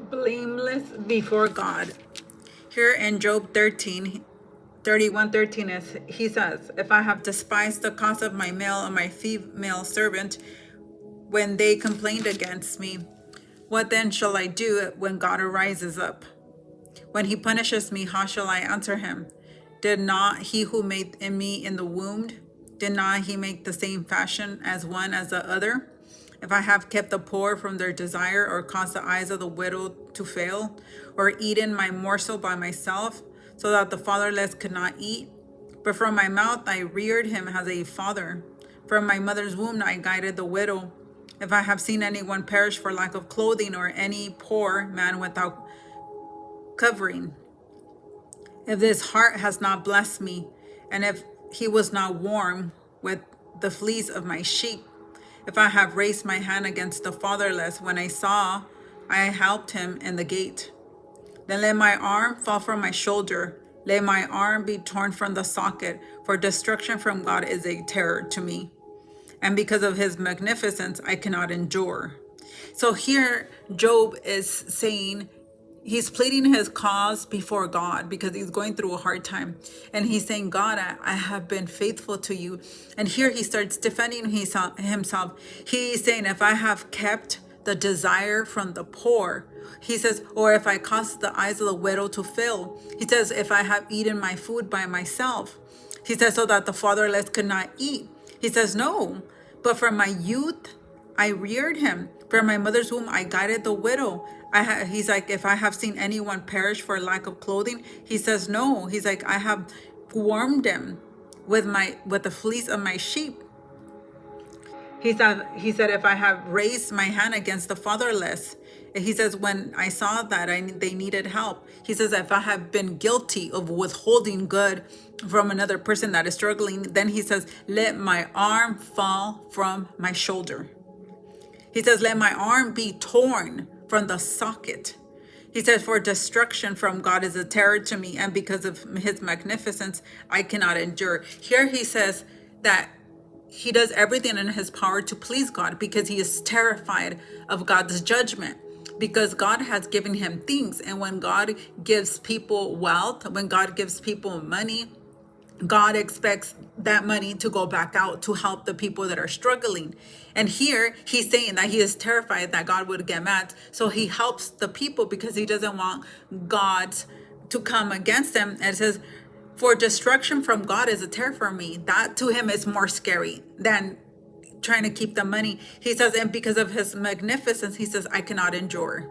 blameless before God. Here in Job 31:13 is he says, if I have despised the cause of my male and my female servant when they complained against me, what then shall I do when God arises up? When he punishes me, how shall I answer him? Did not he who made in me in the womb, did not he make the same fashion as one as the other? If I have kept the poor from their desire, or caused the eyes of the widow to fail, or eaten my morsel by myself, so that the fatherless could not eat, but from my mouth I reared him as a father. From my mother's womb I guided the widow. If I have seen anyone perish for lack of clothing, or any poor man without covering, if this heart has not blessed me, and if he was not warm with the fleece of my sheep, if I have raised my hand against the fatherless, when I saw, I helped him in the gate. Then let my arm fall from my shoulder, let my arm be torn from the socket, for destruction from God is a terror to me, and because of his magnificence I cannot endure. So here Job is saying, he's pleading his cause before God because he's going through a hard time. And he's saying, God, I have been faithful to you. And here he starts defending himself. He's saying, if I have kept the desire from the poor, he says, or if I caused the eyes of the widow to fail, he says, if I have eaten my food by myself, he says, so that the fatherless could not eat. He says, no, but from my youth, I reared him. From my mother's womb, I guided the widow. He's like, if I have seen anyone perish for lack of clothing, he says, no. He's like, I have warmed them with the fleece of my sheep. He said, if I have raised my hand against the fatherless, he says, when I saw that they needed help, he says, if I have been guilty of withholding good from another person that is struggling, then he says, let my arm fall from my shoulder. He says, let my arm be torn from the socket. He says, for destruction from God is a terror to me, and because of his magnificence, I cannot endure. Here he says that he does everything in his power to please God because he is terrified of God's judgment, because God has given him things. And when God gives people wealth, when God gives people money, God expects that money to go back out to help the people that are struggling. And here he's saying that he is terrified that God would get mad. So he helps the people because he doesn't want God to come against them. And it says, for destruction from God is a terror for me. That to him is more scary than trying to keep the money. He says, and because of his magnificence, he says, I cannot endure.